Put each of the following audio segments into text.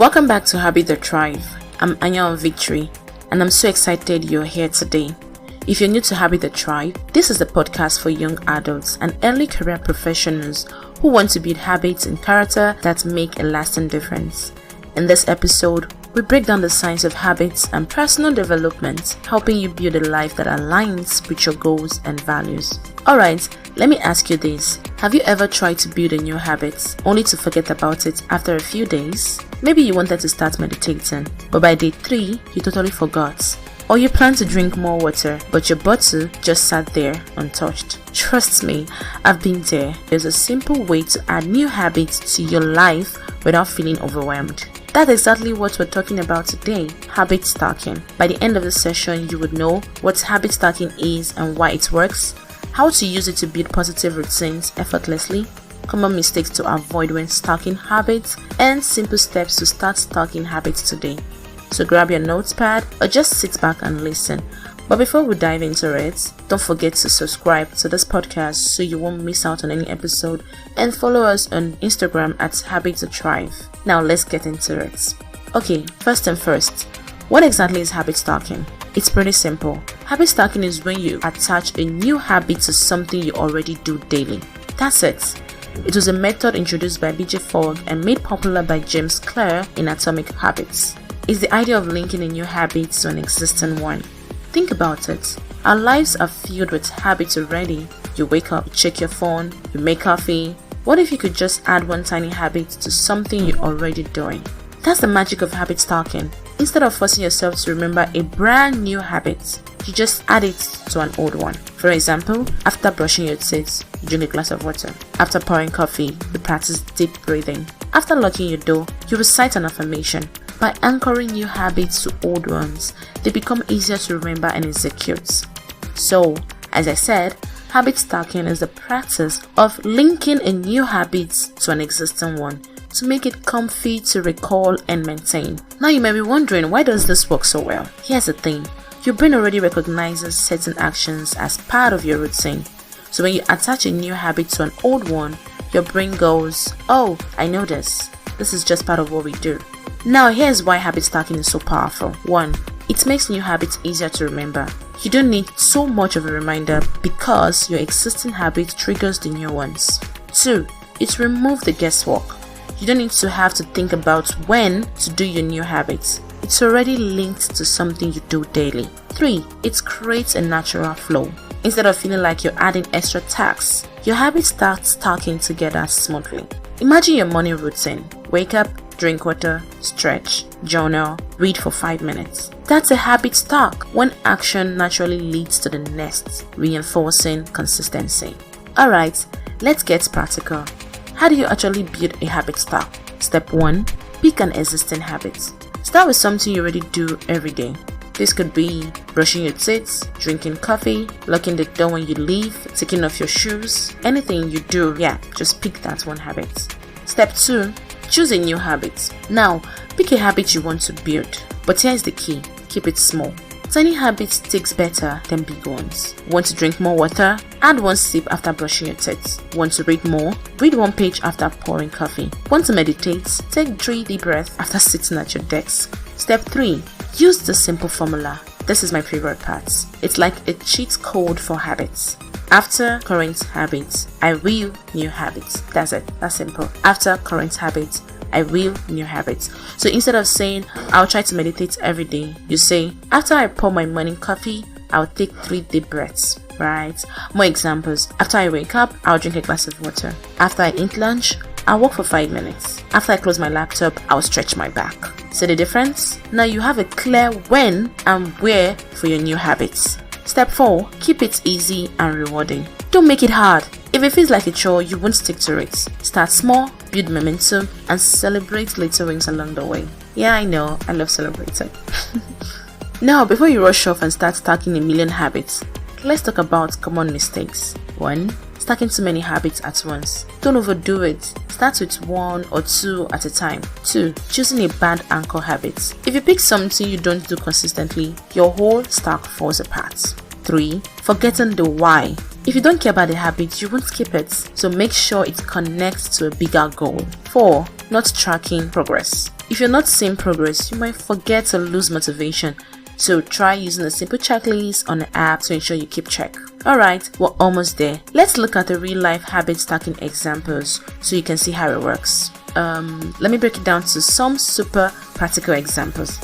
Welcome back to Habit the Thrive. I'm Anya of Victory, and I'm so excited you're here today. If you're new to Habit the Thrive, this is a podcast for young adults and early career professionals who want to build habits and character that make a lasting difference. In this episode, we break down the science of habits and personal development, helping you build a life that aligns with your goals and values. Alright, let me ask you this. Have you ever tried to build a new habit only to forget about it after a few days? Maybe you wanted to start meditating, but by day 3, you totally forgot. Or you plan to drink more water, but your bottle just sat there untouched. Trust me, I've been there. There's a simple way to add new habits to your life without feeling overwhelmed. That's exactly what we're talking about today, habit stacking. By the end of the session, you would know what habit stacking is and why it works, how to use it to build positive routines effortlessly, common mistakes to avoid when stacking habits, and simple steps to start stacking habits today. So grab your notepad or just sit back and listen. But before we dive into it, don't forget to subscribe to this podcast so you won't miss out on any episode, and follow us on Instagram at Habit the Thrive. Now let's get into it. Okay, first and first, what exactly is habit stacking? It's pretty simple. Habit stacking is when you attach a new habit to something you already do daily. That's it. It was a method introduced by B.J. Fogg and made popular by James Clear in Atomic Habits. It's the idea of linking a new habit to an existing one. Think about it. Our lives are filled with habits already. You wake up, you check your phone, you make coffee. What if you could just add one tiny habit to something you're already doing? That's the magic of habit stacking. Instead of forcing yourself to remember a brand new habit, you just add it to an old one. For example, after brushing your teeth, you drink a glass of water. After pouring coffee, you practice deep breathing. After locking your door, you recite an affirmation. By anchoring new habits to old ones, they become easier to remember and execute. So, as I said, habit stacking is the practice of linking a new habit to an existing one to make it comfy to recall and maintain. Now you may be wondering, why does this work so well? Here's the thing. Your brain already recognizes certain actions as part of your routine. So when you attach a new habit to an old one, your brain goes, oh, I know this. This is just part of what we do. Now here's why habit stacking is so powerful. 1. It makes new habits easier to remember. You don't need so much of a reminder because your existing habit triggers the new ones. 2. It removes the guesswork. You don't need to have to think about when to do your new habits. It's already linked to something you do daily. 3. It creates a natural flow. Instead of feeling like you're adding extra tasks, your habits start stacking together smoothly. Imagine your morning routine. Wake up, drink water, stretch, journal, read for 5 minutes. That's a habit stack. One action naturally leads to the next, reinforcing consistency. Alright, let's get practical. How do you actually build a habit stack? Step 1. Pick an existing habit. Start with something you already do every day. This could be brushing your teeth, drinking coffee, locking the door when you leave, taking off your shoes, anything you do, just pick that one habit. Step 2. Choose a new habit. Now, pick a habit you want to build, but here's the key, keep it small. Tiny habits sticks better than big ones. Want to drink more water? Add 1 sip after brushing your teeth. Want to read more? Read 1 page after pouring coffee. Want to meditate? Take 3 deep breaths after sitting at your desk. Step 3. Use the simple formula. This is my favorite part. It's like a cheat code for habits. After current habits, I will new habits. That's it. That's simple. After current habits, I will new habits. So instead of saying, I'll try to meditate every day, you say, after I pour my morning coffee, I'll take 3 deep breaths, right? More examples. After I wake up, I'll drink a glass of water. After I eat lunch, I'll walk for 5 minutes. After I close my laptop, I'll stretch my back. See the difference? Now you have a clear when and where for your new habits. Step 4. Keep it easy and rewarding. Don't make it hard. If it feels like a chore, you won't stick to it. Start small, build momentum, and celebrate little wins along the way. Yeah, I know, I love celebrating. Now, before you rush off and start stacking a million habits, let's talk about common mistakes. 1. Stacking too many habits at once. Don't overdo it. Start with 1 or 2 at a time. 2. Choosing a bad anchor habit. If you pick something you don't do consistently, your whole stack falls apart. 3. Forgetting the why. If you don't care about the habit, you won't keep it. So make sure it connects to a bigger goal. 4. Not tracking progress. If you're not seeing progress, you might forget or lose motivation. So try using a simple checklist on the app to ensure you keep track. Alright, we're almost there. Let's look at the real life habit stacking examples so you can see how it works. Let me break it down to some super practical examples.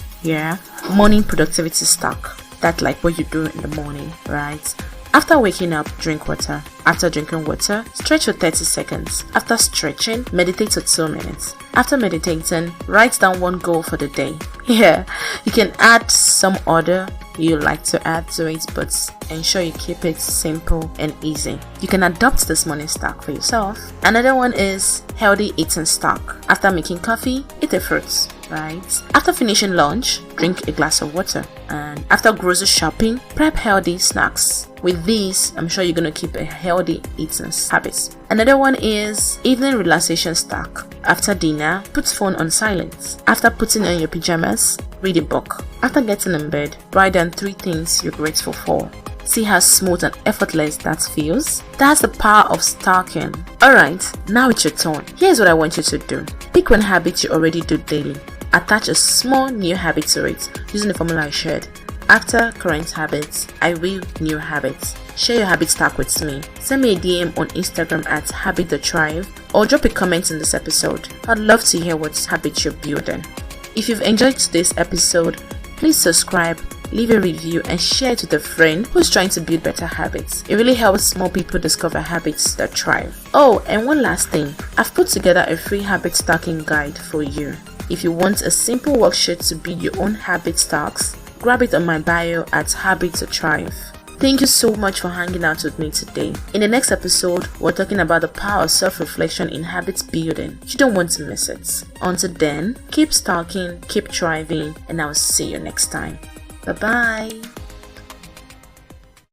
Morning productivity stack. That's like what you do in the morning, right? After waking up, drink water. After drinking water, stretch for 30 seconds. After stretching, meditate for 2 minutes. After meditating, write down one goal for the day. You can add some order you like to add to it, but ensure you keep it simple and easy. You can adopt this morning stack for yourself. Another one is healthy eating stack. After making coffee, eat a fruit, right? After finishing lunch, drink a glass of water. And after grocery shopping, prep healthy snacks. With these, I'm sure you're going to keep a healthy eating habit. Another one is evening relaxation stack. After dinner, put phone on silent. After putting on your pajamas, read a book. After getting in bed, write down 3 things you're grateful for. See how smooth and effortless that feels? That's the power of stacking. Alright, now it's your turn. Here's what I want you to do. Pick one habit you already do daily. Attach a small new habit to it using the formula I shared. After current habits, I will new habits. Share your habit stack with me. Send me a DM on Instagram at habit.thrive or drop a comment in this episode. I'd love to hear what habits you're building. If you've enjoyed today's episode, please subscribe, leave a review and share it with a friend who's trying to build better habits. It really helps more people discover habits that thrive. Oh, and one last thing. I've put together a free habit stacking guide for you. If you want a simple worksheet to build your own habit stacks, grab it on my bio at habit.thrive. Thank you so much for hanging out with me today. In the next episode, we're talking about the power of self-reflection in habit building. You don't want to miss it. Until then, keep stacking, keep thriving, and I'll see you next time. Bye-bye.